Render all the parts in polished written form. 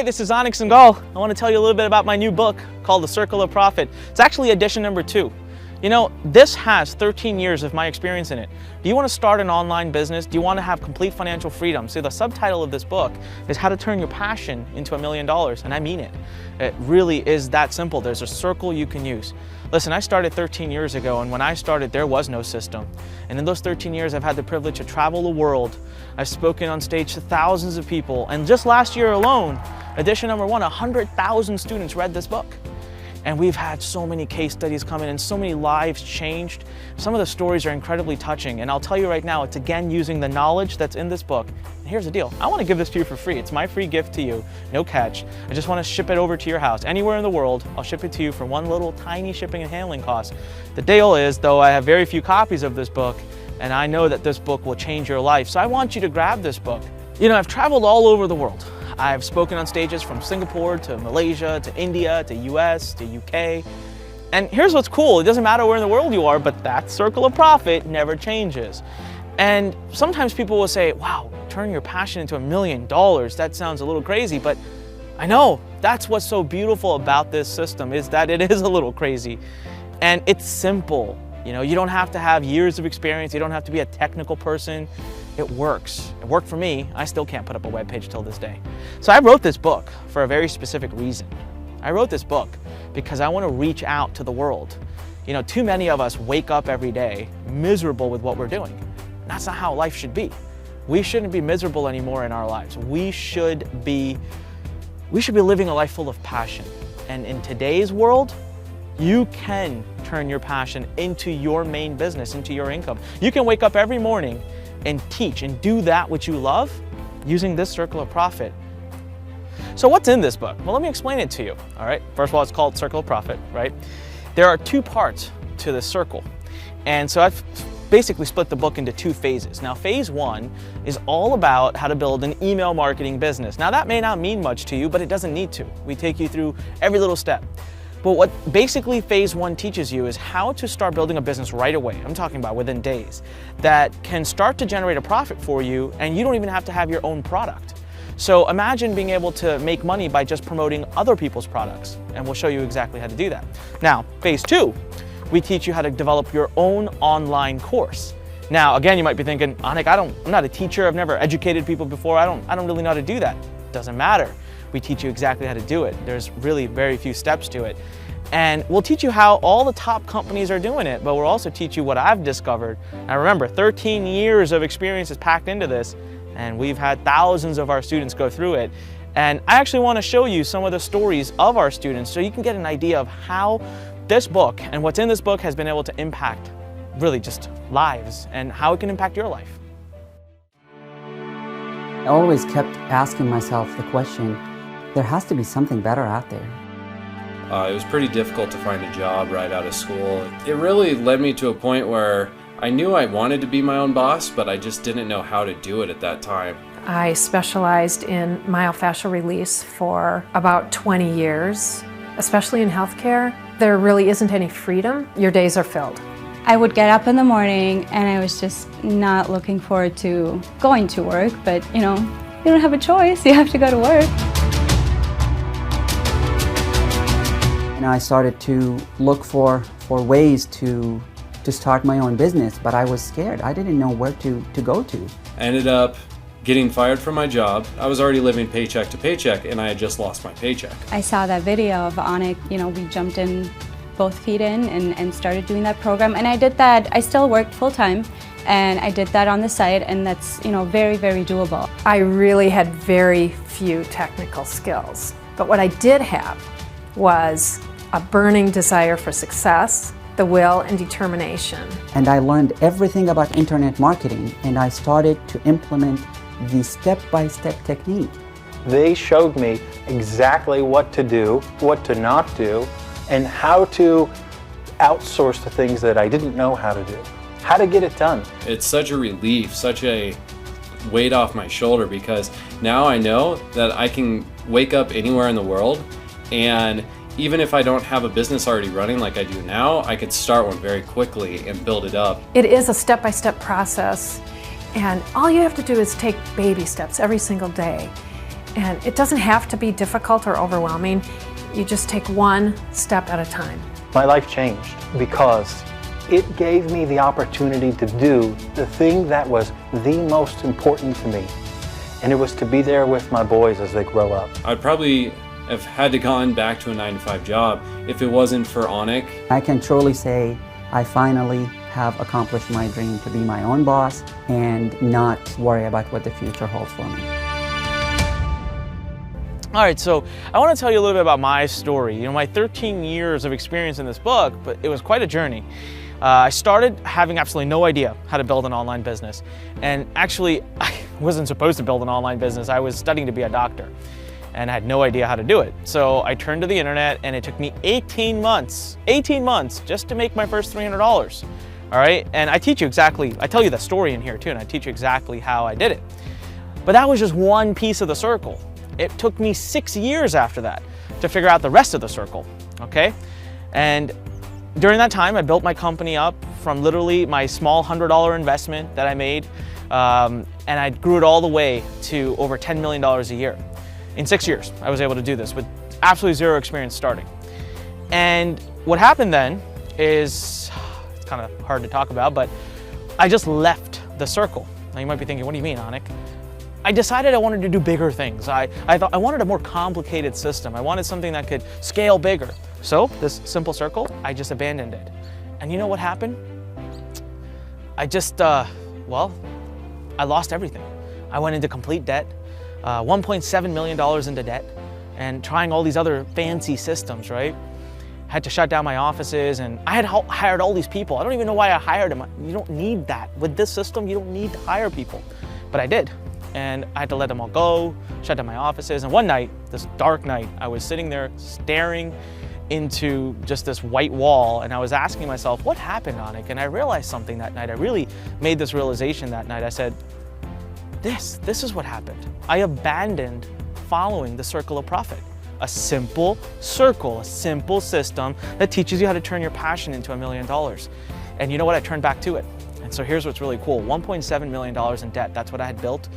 Hey, this is Anik SIngal. I want to tell you a little bit about my new book called The Circle of Profit. It's actually edition number 2. You know, this has 13 years of my experience in it. Do you want to start an online business? Do you want to have complete financial freedom? See, the subtitle of this book is How to Turn Your Passion into $1 million, and I mean it. It really is that simple. There's a circle you can use. Listen, I started 13 years ago, and when I started, there was no system. And in those 13 years, I've had the privilege to travel the world. I've spoken on stage to thousands of people, and just last year alone, edition number 1, 100,000 students read this book. And we've had so many case studies come in and so many lives changed. Some of the stories are incredibly touching, and I'll tell you right now, it's again using the knowledge that's in this book. And here's the deal, I want to give this to you for free. It's my free gift to you, no catch. I just want to ship it over to your house. Anywhere in the world, I'll ship it to you for one little tiny shipping and handling cost. The deal is, though, I have very few copies of this book, and I know that this book will change your life, so I want you to grab this book. You know, I've traveled all over the world. I've spoken on stages from Singapore to Malaysia to India to US to UK. And here's what's cool, it doesn't matter where in the world you are, but that circle of profit never changes. And sometimes people will say, wow, turn your passion into $1 million, that sounds a little crazy, but I know, that's what's so beautiful about this system, is that it is a little crazy. And it's simple. You know, you don't have to have years of experience, you don't have to be a technical person. It works. It worked for me. I still can't put up a web page till this day. So I wrote this book for a very specific reason. I wrote this book because I want to reach out to the world. You know, too many of us wake up every day miserable with what we're doing. That's not how life should be. We shouldn't be miserable anymore in our lives. We should be living a life full of passion. And in today's world, you can turn your passion into your main business, into your income. You can wake up every morning and teach and do that which you love using this circle of profit. So what's in this book? Well, let me explain it to you, all right? First of all, it's called Circle of Profit, right? There are 2 parts to this circle. And so I've basically split the book into 2 phases. Now, phase 1 is all about how to build an email marketing business. Now, that may not mean much to you, but it doesn't need to. We take you through every little step. But what basically phase 1 teaches you is how to start building a business right away. I'm talking about within days, that can start to generate a profit for you, and you don't even have to have your own product. So imagine being able to make money by just promoting other people's products, and we'll show you exactly how to do that. Now, phase 2, we teach you how to develop your own online course. Now, again, you might be thinking, Anik, I'm not a teacher, I've never educated people before, I don't really know how to do that. Doesn't matter. We teach you exactly how to do it. There's really very few steps to it. And we'll teach you how all the top companies are doing it, but we'll also teach you what I've discovered. Now remember, 13 years of experience is packed into this, and we've had thousands of our students go through it. And I actually want to show you some of the stories of our students so you can get an idea of how this book and what's in this book has been able to impact really just lives and how it can impact your life. I always kept asking myself the question, there has to be something better out there. It was pretty difficult to find a job right out of school. It really led me to a point where I knew I wanted to be my own boss, but I just didn't know how to do it at that time. I specialized in myofascial release for about 20 years, especially in healthcare. There really isn't any freedom. Your days are filled. I would get up in the morning and I was just not looking forward to going to work, but you know, you don't have a choice, you have to go to work. And I started to look for ways to start my own business, but I was scared. I didn't know where to go to. I ended up getting fired from my job. I was already living paycheck to paycheck, and I had just lost my paycheck. I saw that video of Anik, you know, we jumped in, both feet in, and started doing that program. And I did that, I still worked full-time, and I did that on the side, and that's, you know, very, very doable. I really had very few technical skills, but what I did have was a burning desire for success, the will and determination. And I learned everything about internet marketing, and I started to implement the step-by-step technique. They showed me exactly what to do, what to not do, and how to outsource the things that I didn't know how to do, how to get it done. It's such a relief, such a weight off my shoulder, because now I know that I can wake up anywhere in the world, and even if I don't have a business already running like I do now, I could start one very quickly and build it up. It is a step-by-step process, and all you have to do is take baby steps every single day. And it doesn't have to be difficult or overwhelming. You just take one step at a time. My life changed because it gave me the opportunity to do the thing that was the most important to me. And it was to be there with my boys as they grow up. I'd probably have had to gone back to a 9-to-5 job if it wasn't for Anik. I can truly say I finally have accomplished my dream to be my own boss and not worry about what the future holds for me. All right, so I want to tell you a little bit about my story. You know, my 13 years of experience in this book, but it was quite a journey. I started having absolutely no idea how to build an online business. And actually, I wasn't supposed to build an online business. I was studying to be a doctor and I had no idea how to do it. So I turned to the internet and it took me 18 months just to make my first $300. All right, and I teach you exactly, I tell you the story in here too, and I teach you exactly how I did it. But that was just one piece of the circle. It took me 6 years after that to figure out the rest of the circle, okay? And during that time, I built my company up from literally my small $100 investment that I made, and I grew it all the way to over $10 million a year. In 6 years, I was able to do this with absolutely zero experience starting. And what happened then is, it's kind of hard to talk about, but I just left the circle. Now you might be thinking, what do you mean, Anik? I decided I wanted to do bigger things. I thought I wanted a more complicated system. I wanted something that could scale bigger. So this simple circle, I just abandoned it. And you know what happened? I just, well, I lost everything. I went into complete debt, $1.7 million into debt, and trying all these other fancy systems, right? Had to shut down my offices, and I had hired all these people. I don't even know why I hired them. You don't need that. With this system, you don't need to hire people. But I did. And I had to let them all go, shut down my offices. And one night, this dark night, I was sitting there staring into just this white wall, and I was asking myself, what happened, Anik? And I realized something that night. I really made this realization that night. I said, this is what happened. I abandoned following the circle of profit. A simple circle, a simple system that teaches you how to turn your passion into $1 million. And you know what? I turned back to it. And so here's what's really cool, $1.7 million in debt, that's what I had built.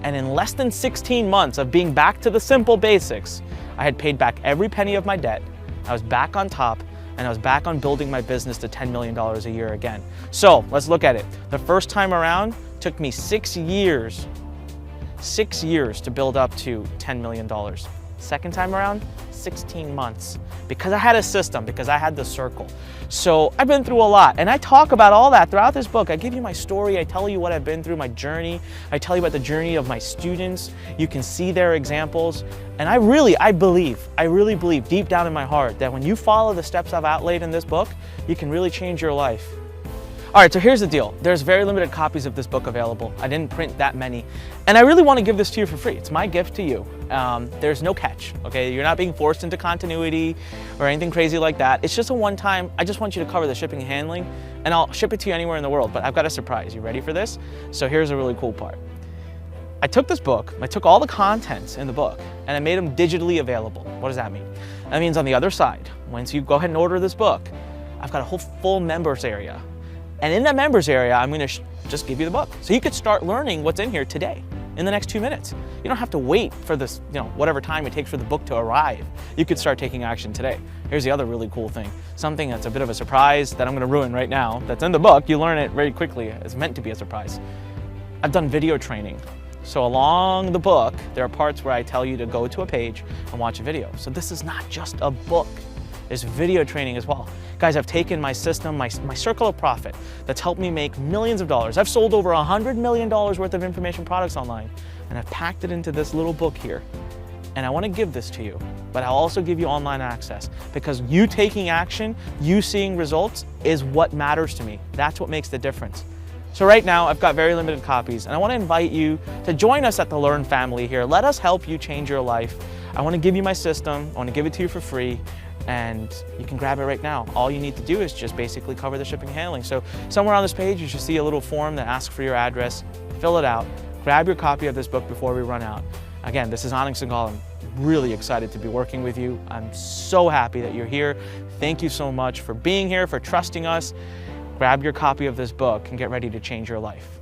And in less than 16 months of being back to the simple basics, I had paid back every penny of my debt, I was back on top, and I was back on building my business to $10 million a year again. So let's look at it. The first time around took me 6 years to build up to $10 million. Second time around, 16 months, because I had a system, because I had the circle. So I've been through a lot, and I talk about all that throughout this book. I give you my story, I tell you what I've been through, my journey. I tell you about the journey of my students. You can see their examples. And I really believe deep down in my heart that when you follow the steps I've outlaid in this book, you can really change your life. All right, so here's the deal. There's very limited copies of this book available. I didn't print that many. And I really want to give this to you for free. It's my gift to you. There's no catch, okay? You're not being forced into continuity or anything crazy like that. It's just a one-time, I just want you to cover the shipping and handling, and I'll ship it to you anywhere in the world, but I've got a surprise. You ready for this? So here's a really cool part. I took this book, I took all the contents in the book, and I made them digitally available. What does that mean? That means on the other side, once you go ahead and order this book, I've got a whole full members area. And in that members area, I'm going to just give you the book. So you could start learning what's in here today, in the next 2 minutes. You don't have to wait for this, whatever time it takes for the book to arrive. You could start taking action today. Here's the other really cool thing. Something that's a bit of a surprise that I'm going to ruin right now. That's in the book. You learn it very quickly. It's meant to be a surprise. I've done video training. So along the book, there are parts where I tell you to go to a page and watch a video. So this is not just a book. There's video training as well. Guys, I've taken my system, my circle of profit that's helped me make millions of dollars. I've sold over $100 million worth of information products online, and I've packed it into this little book here. And I want to give this to you, but I'll also give you online access, because you taking action, you seeing results is what matters to me. That's what makes the difference. So right now, I've got very limited copies, and I want to invite you to join us at the Learn family here. Let us help you change your life. I want to give you my system. I want to give it to you for free. And you can grab it right now. All you need to do is just basically cover the shipping and handling. So somewhere on this page, you should see a little form that asks for your address. Fill it out. Grab your copy of this book before we run out. Again, this is Anik SIngal. I'm really excited to be working with you. I'm so happy that you're here. Thank you so much for being here, for trusting us. Grab your copy of this book and get ready to change your life.